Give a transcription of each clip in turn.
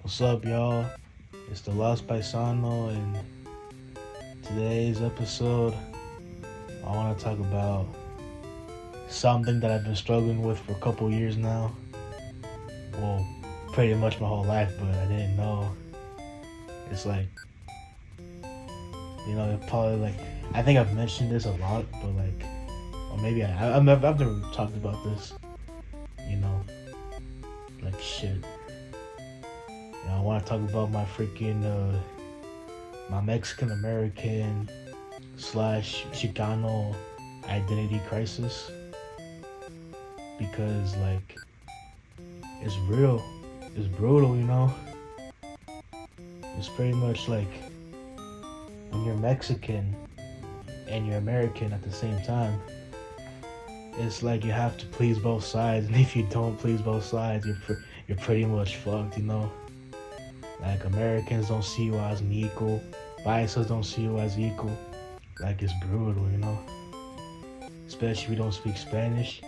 What's up, y'all? It's the Lost Paisano, and today's episode, I want to talk about something that I've been struggling with for a couple years now. Well, pretty much my whole life, but I didn't know. It's like, it probably like, I think I've mentioned this a lot, but like, or maybe I've never talked about this, you know, like shit. I want to talk about my freaking, my Mexican American / Chicano identity crisis, because like it's real, it's brutal, It's pretty much like when you're Mexican and you're American at the same time. It's like you have to please both sides, and if you don't please both sides, you're pretty much fucked, Like, Americans don't see you as an equal. Paisas don't see you as equal. Like, it's brutal, Especially if you don't speak Spanish.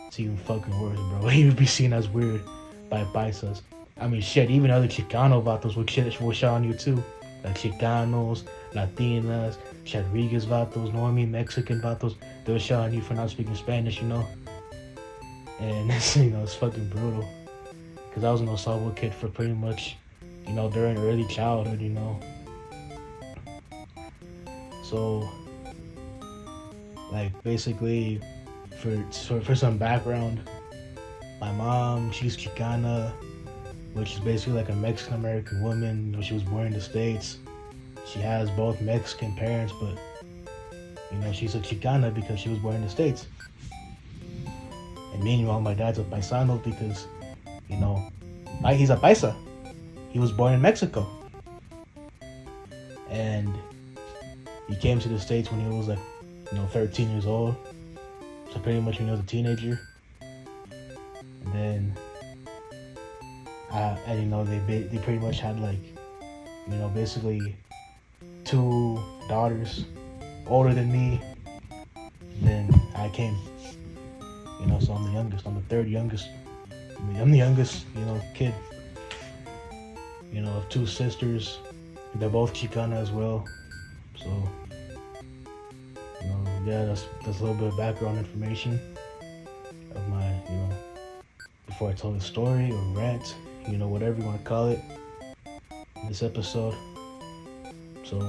It's even fucking worse, bro. You would be seen as weird by Paisas. I mean, shit, even other Chicano vatos will shit on you, too. Like, Chicanos, Latinas, Rodriguez vatos, know what I mean? Mexican vatos. They'll shit on you for not speaking Spanish, And, it's fucking brutal. Because I was an ensemble kid for pretty much, during early childhood, So, like, basically, for some background, my mom, she's Chicana, which is basically like a Mexican-American woman. She was born in the States. She has both Mexican parents, but, she's a Chicana because she was born in the States. And meanwhile, my dad's a Paisano because, he's a Paisa. He was born in Mexico. And he came to the States when he was like, 13 years old. So pretty much when he was a teenager. And then, they pretty much had like, basically 2 daughters older than me. Then I came, so I'm the youngest. I'm the third youngest. I'm the youngest, kid. Of 2 sisters. They're both Chicana as well. So, that's a little bit of background information of my, before I tell the story or rant, whatever you want to call it, in this episode. So,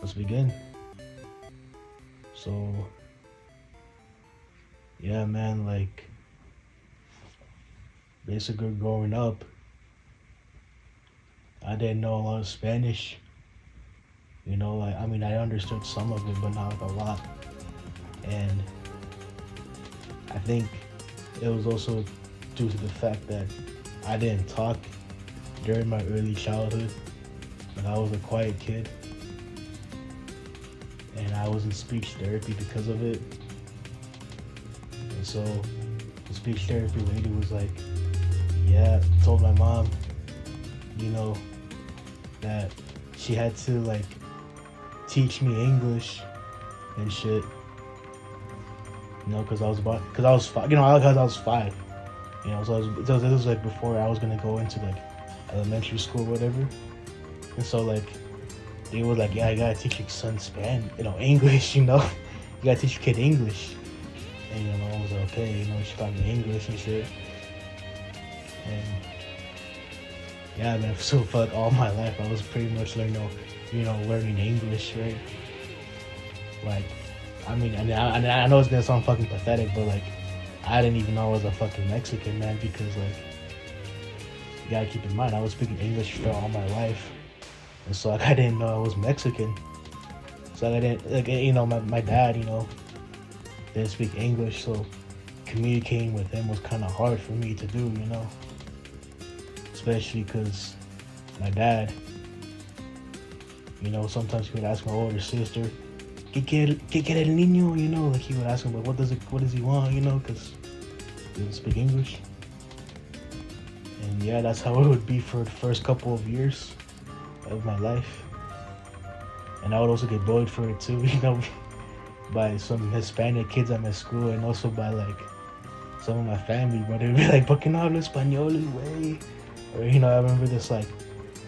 let's begin. So, yeah, man, like, basically growing up, I didn't know a lot of Spanish. I understood some of it, but not like a lot. And I think it was also due to the fact that I didn't talk during my early childhood. Like, I was a quiet kid. And I was in speech therapy because of it. And so the speech therapy lady was like, told my mom, that she had to like teach me English and shit, because I was 5, because I was 5, so it was like before I was gonna go into like elementary school or whatever. And so like they were like, I gotta teach your son English, you gotta teach your kid English. And I was like, okay, she taught me English and shit. And yeah, man, so fuck all my life I was pretty much learning English, right? Like, I mean, I know it's gonna sound fucking pathetic, but like, I didn't even know I was a fucking Mexican, man, because like, you gotta keep in mind, I was speaking English for all my life, and so like, I didn't know I was Mexican. So like, I didn't, like, my dad, didn't speak English, so communicating with him was kind of hard for me to do, especially because my dad, sometimes he would ask my older sister, ¿Qué quiere el niño? Like, he would ask him, like, what does he want, because he didn't speak English. And yeah, that's how it would be for the first couple of years of my life. And I would also get bullied for it too, by some Hispanic kids at my school, and also by like some of my family, but they'd be like, ¿Por qué no hablo español, güey? Or I remember this like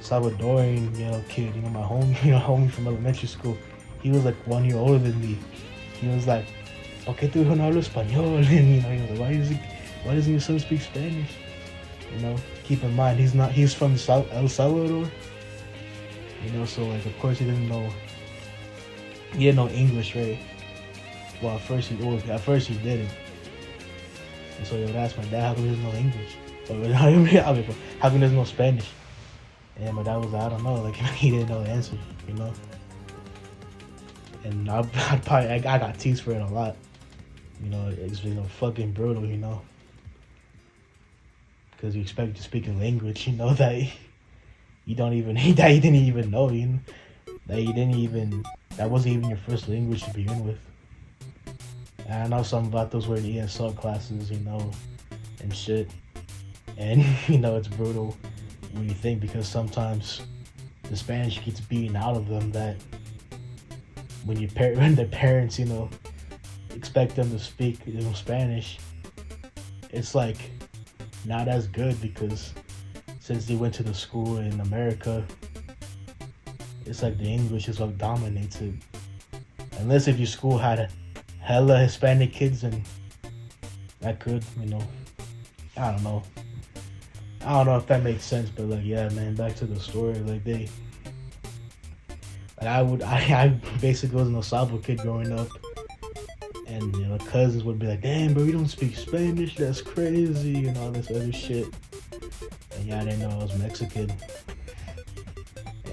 Salvadorian, kid, my homie, homie from elementary school. He was like 1 year older than me. He was like, "¿Por qué tu hijo no habla español?" And he was like, why doesn't your son speak Spanish? Keep in mind he's from El Salvador. So like of course he didn't know English, right? Well, at first he didn't. And so I asked my dad, how come he doesn't know English? How come he doesn't know Spanish? And my dad was like, I don't know, like he didn't know the answer, And I got teased for it a lot. It's fucking brutal, because you expect to speak a language, that you don't even that you didn't even know, that wasn't even your first language to begin with. And I know something about those weird ESL classes, and shit. And it's brutal when you think, because sometimes the Spanish gets beaten out of them, that when their parents, expect them to speak Spanish, it's like not as good, because since they went to the school in America, it's like the English is what dominates it. Unless if your school had hella Hispanic kids, and that could, I don't know. I don't know if that makes sense, but like, yeah, man, back to the story. Like I basically was an Osabo kid growing up, and cousins would be like, "Damn, bro, you don't speak Spanish? That's crazy," and all this other shit. And yeah, I didn't know I was Mexican.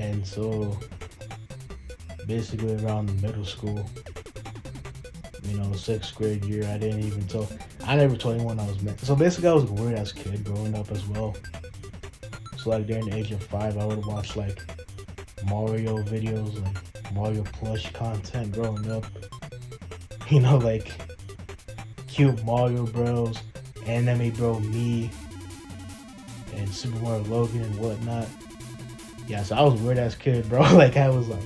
And so basically around middle school, 6th grade year, I never told anyone I was Mexican. So basically I was a weird ass kid growing up as well. So like during the age of 5, I would watch like Mario videos, like Mario plush content growing up. Like cute Mario Bros, Anime Bro Me, and Super Mario Logan and whatnot. Yeah, so I was a weird ass kid, bro. Like I was like,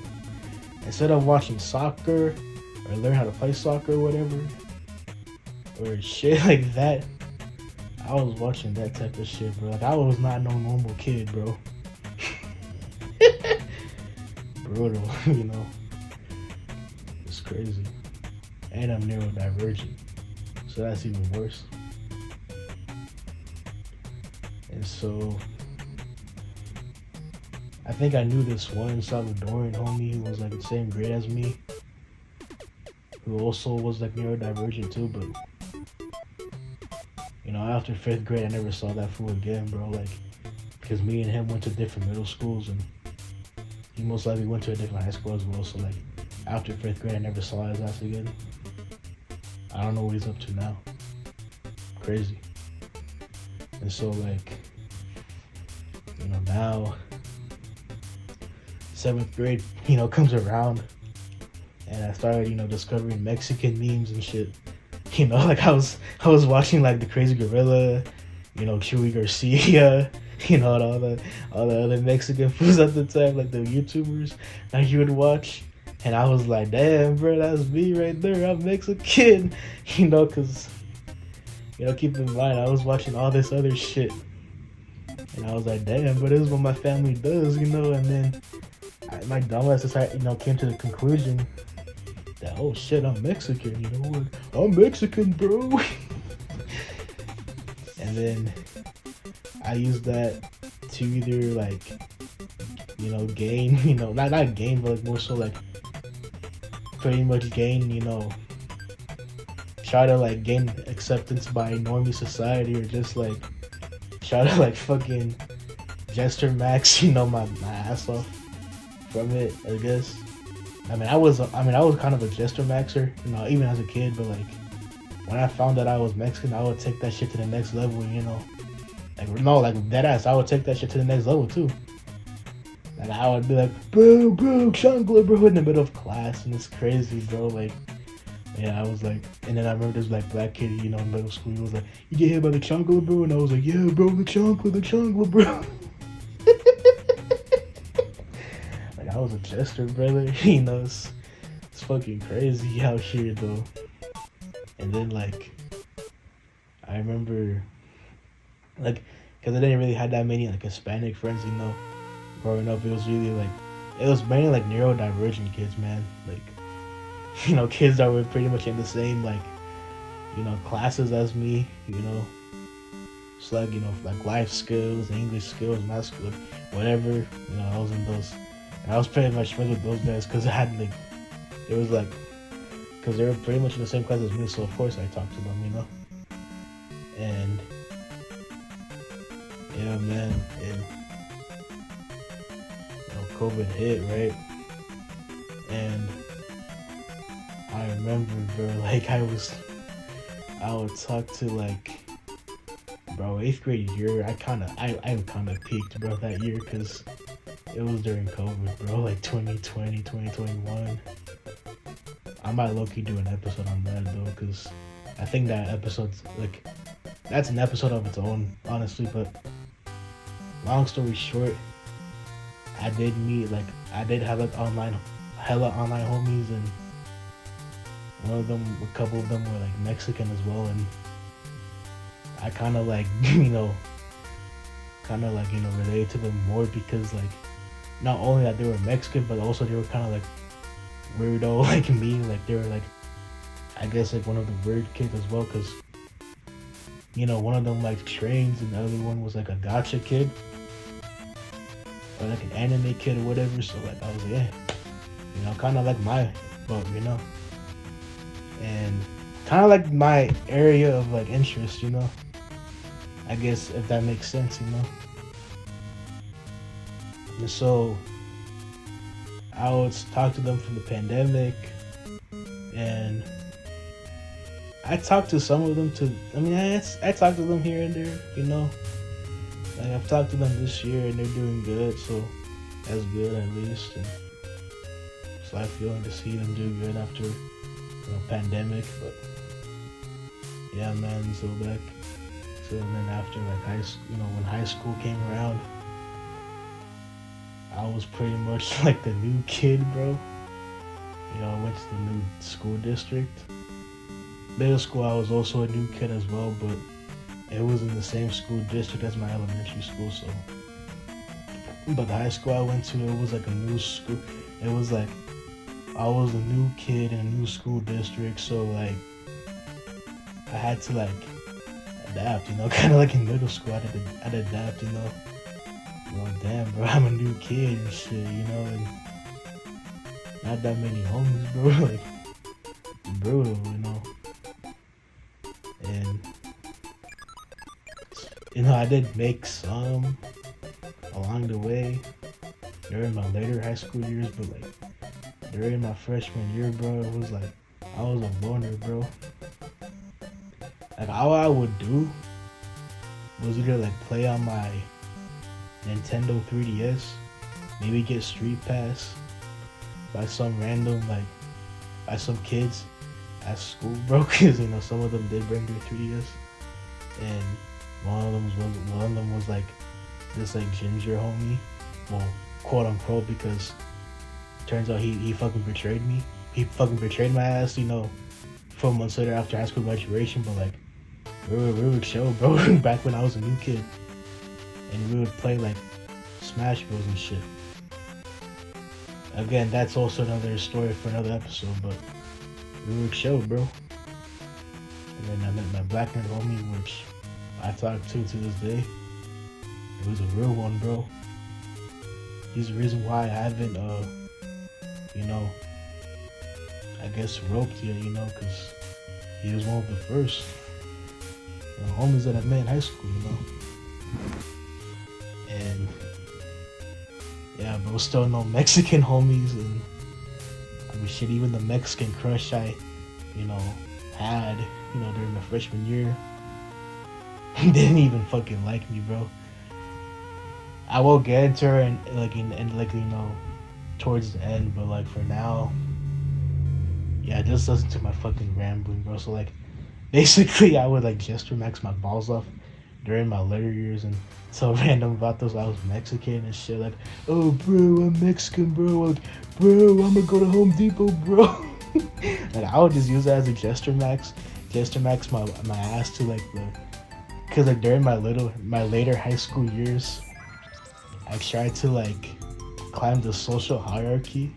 instead of watching soccer or learn how to play soccer or whatever, or shit like that, I was watching that type of shit, bro. Like I was not no normal kid, bro. Brutal, It's crazy. And I'm neurodivergent, so that's even worse. And so I think I knew this one Salvadorian homie who was like the same grade as me, who also was like neurodivergent too, but after 5th grade I never saw that fool again, bro. Like, because me and him went to different middle schools, and he most likely went to a different high school as well. So like after 5th grade I never saw his ass again. I don't know what he's up to now. Crazy. And so like, now 7th grade, comes around, and I started, discovering Mexican memes and shit. Like I was watching like the Crazy Gorilla, Chewy Garcia, and all the other Mexican foods at the time, like the YouTubers that you would watch. And I was like, damn, bro, that's me right there. I'm Mexican, because, keep in mind, I was watching all this other shit. And I was like, damn, but this is what my family does, And then my dumbass decided, came to the conclusion that, oh shit, I'm Mexican, what? I'm Mexican, bro. And then I used that to either like, gain, not gain, but like more so like pretty much gain, try to like gain acceptance by normie society, or just like try to like fucking gesture max, my ass off from it, I guess. I was kind of a gesture maxer, even as a kid, but like when I found that I was Mexican, I would take that shit to the next level, like dead ass, I would take that shit to the next level too. Like I would be like, bro, chancla, bro, in the middle of class, and it's crazy, bro. Like, yeah, I was like, and then I remember this like black kid, in middle school, he was like, you get hit by the chancla, bro, and I was like, yeah, bro, the chancla, bro. Like I was a jester, brother. It's fucking crazy out here though. And then like I remember, like because I didn't really have that many like Hispanic friends, you know. Growing up, it was really like it was mainly like neurodivergent kids, man. Like kids that were pretty much in the same like classes as me, it's like like life skills, English skills, math skills, whatever. I was in those, and I was pretty much friends with those guys because I had like it was like because they were pretty much in the same class as me, so of course I talked to them, and yeah, man, and COVID hit, right? And I remember, bro, like I would talk to like, bro, 8th grade year, I kind of peaked, bro, that year, because it was during COVID, bro, like 2020, 2021. I might low-key do an episode on that, though, because I think that episode's, like, that's an episode of its own, honestly, but long story short, I did have, like, hella online homies, and a couple of them were, like, Mexican as well, and I kind of, like, related to them more because, like, not only that they were Mexican, but also they were kind of, like, weirdo like me. Like, they were, like, I guess, like, one of the weird kids as well, because, one of them liked trains, and the other one was, like, a gotcha kid, or, like, an anime kid or whatever, so, like, I was like, yeah, kind of like my boat, and kind of like my area of, like, interest, I guess, if that makes sense, And so I would talk to them from the pandemic, and I talked to some of them I talked to them here and there, Like, I've talked to them this year, and they're doing good, so that's good at least. And it's like feeling to see them do good after, pandemic. But yeah, man. So then after like when high school came around, I was pretty much like the new kid, bro. I went to the new school district. Middle school, I was also a new kid as well, but it was in the same school district as my elementary school, so. But the high school I went to, it was like a new school. It was like, I was a new kid in a new school district, so like, I had to like, adapt, kind of like in middle school, I had to adapt, damn, bro, I'm a new kid and shit, and not that many homies, bro, like, brutal, and I did make some along the way during my later high school years, but like during my freshman year, bro, it was like I was a loner, bro. Like, all I would do was either like play on my Nintendo 3DS, maybe get Street Pass by some kids at school, bro, because some of them did bring their 3DS, and one of them was like this like ginger homie, well, quote unquote, because turns out he fucking betrayed me. He fucking betrayed my ass, 4 months later after high school graduation. But like, we would show, bro, back when I was a new kid, and we would play like Smash Bros and shit. Again, that's also another story for another episode, but we would show, bro. And then I met my black nerd homie, which I talk to this day. It was a real one, bro. He's the reason why I haven't, I guess roped yet, because he was one of the first homies that I met in high school, And yeah, but still no Mexican homies, and I mean, shit, even the Mexican crush I, had, during my freshman year, didn't even fucking like me, bro. I will get into her and towards the end, but like for now, yeah, just listen to my fucking rambling, bro. So like, basically, I would like gesture max my balls off during my later years and tell random about those I was Mexican and shit. Like, oh, bro, I'm Mexican, bro. Like, bro, I'm gonna go to Home Depot, bro. Like, I would just use that as a gesture max my ass to like Cause like during my later high school years, I tried to like climb the social hierarchy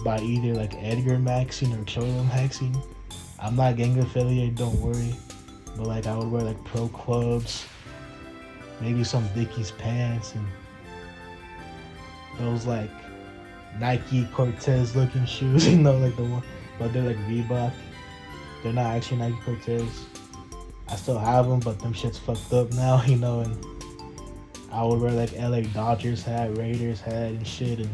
by either like Edgar Maxing or Chodo Maxing. I'm not gang affiliated, don't worry. But like I would wear like pro clubs, maybe some Dickies pants and those like Nike Cortez looking shoes, like the one, but they're like Reebok. They're not actually Nike Cortez. I still have them, but them shit's fucked up now, and I would wear like LA Dodgers hat, Raiders hat and shit, and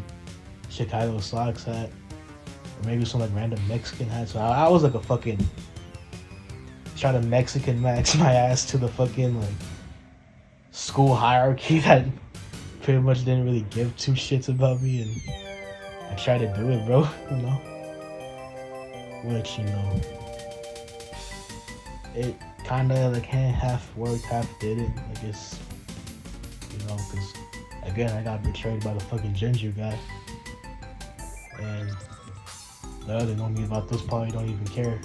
Chicago Sox hat, or maybe some like random Mexican hat. So I was like a fucking trying to Mexican max my ass to the fucking like school hierarchy that pretty much didn't really give two shits about me, and I tried to do it, bro. Which it kind of like half worked, half didn't. I guess because again I got betrayed by the fucking ginger guy, and the other homies about this probably don't even care.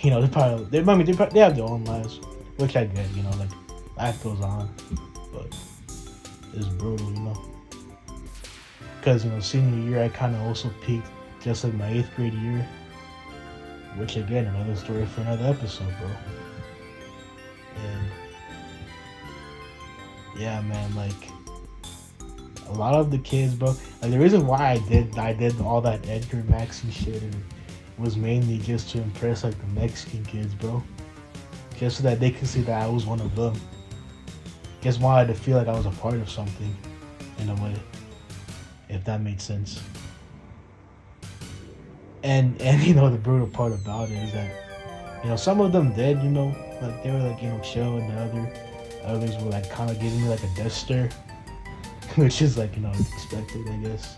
They have their own lives, which I get. Like life goes on, but it's brutal, Because senior year I kind of also peaked just like my 8th grade year, which again another story for another episode, bro. And yeah, man, like a lot of the kids, bro. Like the reason why I did all that Edgar Maxey shit and was mainly just to impress like the Mexican kids, bro. Just so that they could see that I was one of them. Just wanted to feel like I was a part of something, in a way, if that makes sense. And the brutal part about it is that some of them did, like they were like chill, and the others were like kind of giving me like a death stare, which is like expected, I guess.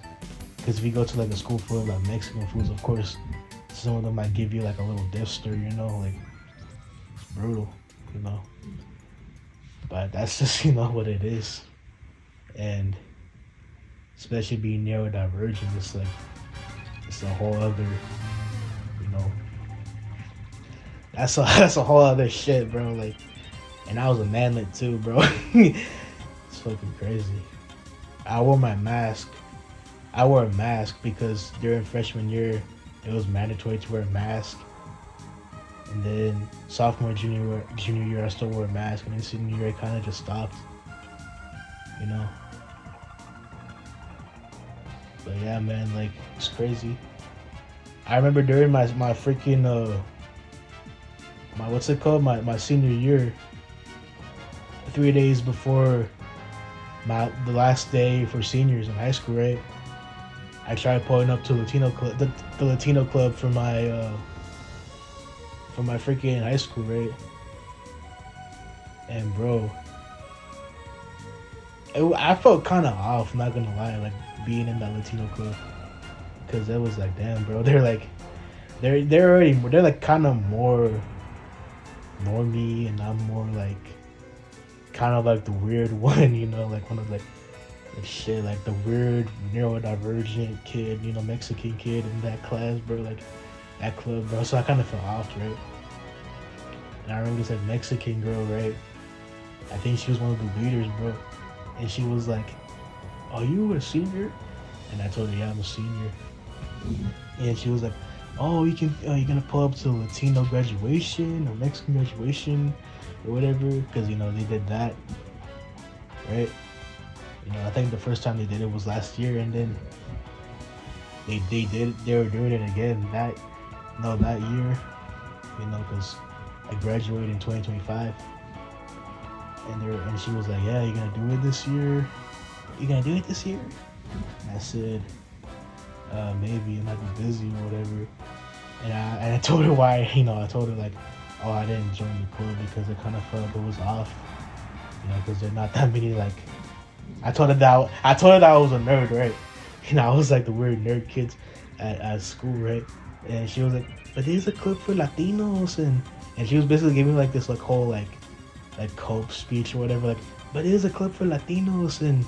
Because if you go to like a school full of like Mexican foods, of course some of them might give you like a little death stare, like it's brutal, but that's just what it is. And especially being neurodivergent, it's like it's a whole other that's a whole other shit, bro. Like, and I was a manlet too, bro. It's fucking crazy. I wore a mask because during freshman year it was mandatory to wear a mask, and then sophomore, junior year I still wore a mask, and then senior year I kind of just stopped, But yeah, man, like it's crazy. I remember during my freaking my senior year, 3 days before the last day for seniors in high school, right? I tried pulling up to Latino club, the Latino club for my freaking high school, right? And bro, I felt kind of off, not gonna lie, like being in that Latino club, because it was like, damn, bro, they're like kind of more normie, and I'm more like kind of like the weird one, like one of like shit, like the weird neurodivergent kid, Mexican kid in that class, bro, like that club, bro. So I kind of felt off, right? And I remember this like Mexican girl, right? I think she was one of the leaders, bro. And she was like, "Are you a senior?" And I told her, "Yeah, I'm a senior." And she was like, "Oh, you're gonna pull up to Latino graduation or Mexican graduation or whatever," because they did that, right? I think the first time they did it was last year, and then they were doing it again that year, because I graduated in 2025, and she was like, "Yeah, you're gonna do it this year? You gonna do it this year?" And I said, "Maybe, I might be busy or whatever." And I told her why, I told her like, "Oh, I didn't join the club because I kind of felt it was off, because there are not that many like." I told her that I was a nerd, right? I was like the weird nerd kids at school, right? And she was like, "But there's a club for Latinos," and she was basically giving like this like whole like cope speech or whatever, like, "But there's a club for Latinos and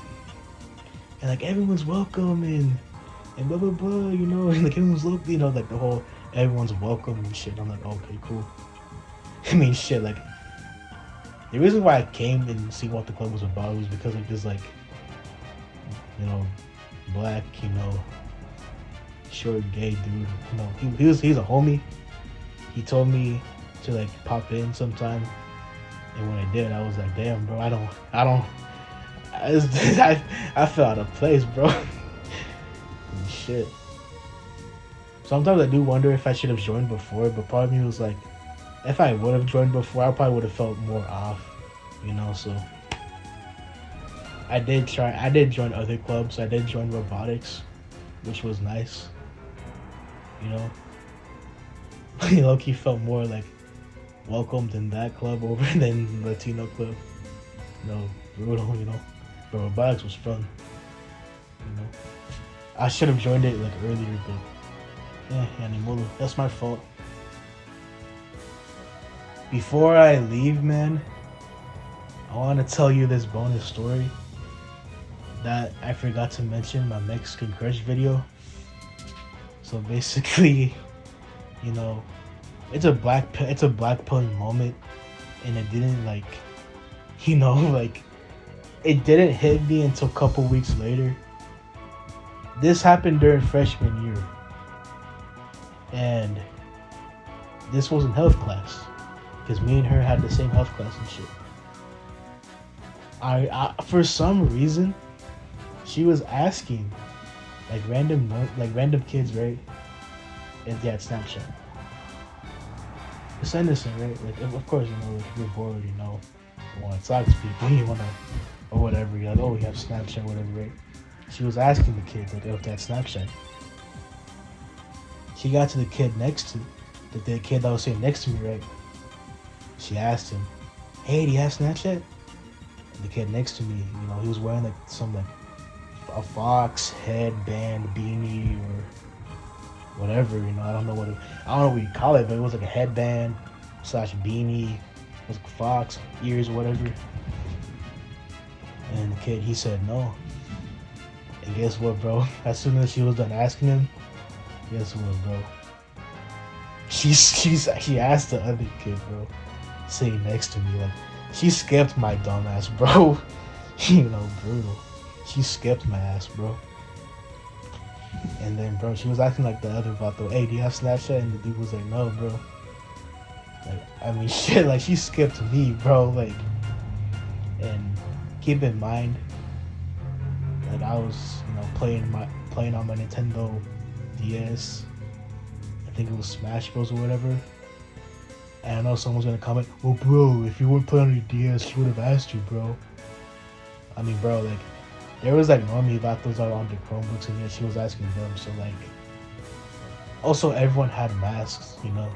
like everyone's welcome and blah blah blah, and like everyone's local, like the whole everyone's welcome and shit." I'm like, okay, cool. I mean, shit, like the reason why I came and see what the club was about was because of this, like, you know, black, you know, short gay dude. You know, he's a homie. He told me to like pop in sometime, and when I did, I was like, damn, bro, I fell out of place, bro. And shit. Sometimes I do wonder if I should have joined before, but part of me was like, if I would have joined before, I probably would have felt more off, you know. So I did join other clubs. I did join robotics, which was nice, you know. Low-key felt more like welcomed in that club over than Latino club. You know, brutal, you know. But robotics was fun, you know. I should have joined it like earlier, but yeah, that's my fault. Before I leave, man, I want to tell you this bonus story that I forgot to mention in my Mexican crush video. So basically, you know, it's a black pilling moment, and it didn't like, you know, like it didn't hit me until a couple weeks later. This happened during freshman year, and this was in health class because me and her had the same health class and shit. I for some reason, she was asking like random kids, right? And they had Snapchat. It's innocent, right? Like, of course, you know, if you're bored, you know, you want to talk to people, you want to, or whatever. You're like, oh, we have Snapchat, whatever, right? She was asking the kids, like, if they had Snapchat. She got to the kid the kid that was sitting next to me, right? She asked him, hey, do you have Snapchat? And the kid next to me, you know, he was wearing like some like a fox headband, beanie, or whatever, you know. I don't know what you call it, but it was like a headband / beanie, it was like fox ears or whatever. And the kid, he said no. And guess what, bro? As soon as she was done asking him, guess what, bro? She asked the other kid, bro, sitting next to me, like, she skipped my dumb ass, bro. You know, brutal. She skipped my ass, bro. And then, bro, she was acting like the other about the, hey, do you have Snapchat? And the dude was like, no, bro. Like, I mean, shit, like, she skipped me, bro. Like, and keep in mind, like, I was, you know, playing on my Nintendo DS. I think it was Smash Bros or whatever. And I know someone's gonna comment, well, bro, if you weren't playing on your DS, she would have asked you, bro. I mean, bro, like, there was like normally vatos are on the Chromebooks, and yet she was asking them. So like, also everyone had masks, you know,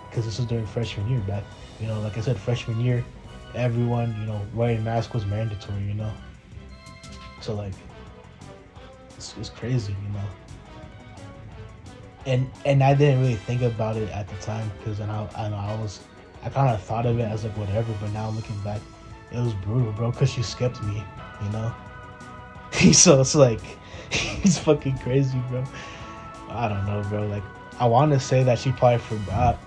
because this was during freshman year. Back, you know, like I said, freshman year, everyone, you know, wearing mask was mandatory, you know. So like, it's crazy, you know. And I didn't really think about it at the time because I kind of thought of it as like whatever. But now looking back, it was brutal, bro, because she skipped me, you know. So it's like, it's fucking crazy, bro. I don't know, bro. Like, I want to say that she probably forgot,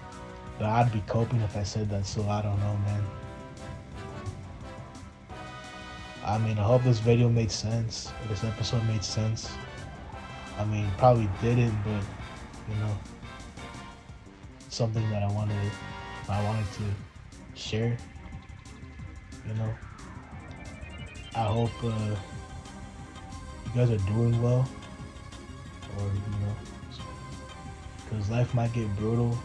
but I'd be coping if I said that. So I don't know, man. I mean, I hope this video made sense. This episode made sense. I mean, probably didn't, but you know, something that I wanted to share. You know, I hope you guys are doing well, or you know, because life might get brutal,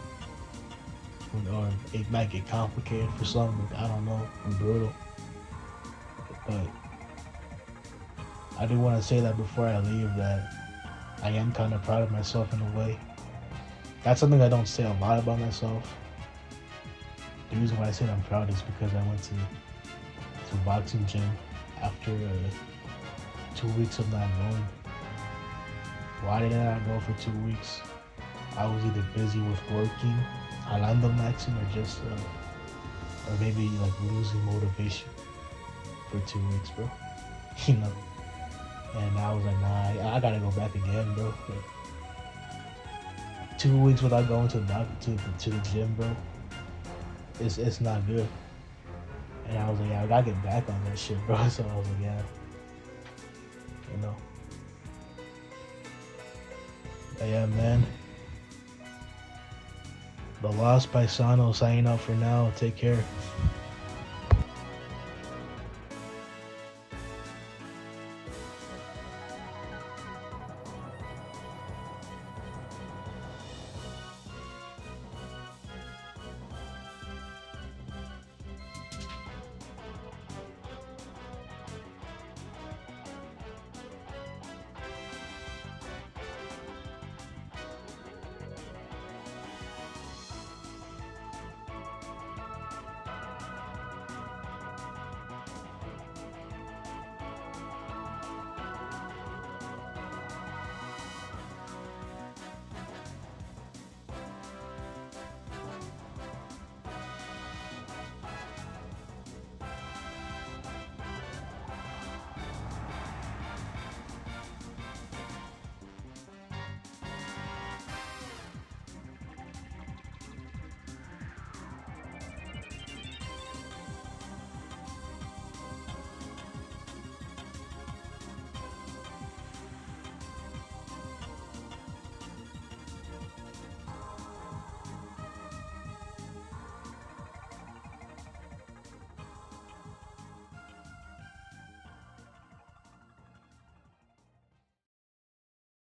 or it might get complicated for some. I don't know, and brutal. But I do want to say that before I leave, that I am kind of proud of myself in a way. That's something I don't say a lot about myself. The reason why I say I'm proud is because I went to a boxing gym after 2 weeks of not going. Why did I not go for 2 weeks? I was either busy with working, jalando maxing, or just, or maybe like losing motivation for 2 weeks, bro. You know. And I was like, nah, I gotta go back again, bro. Like, 2 weeks without going to the gym, bro. It's not good. And I was like, yeah, I gotta get back on that shit, bro. So I was like, yeah, you know. But yeah, man. The Lost Paisano signing out for now. Take care.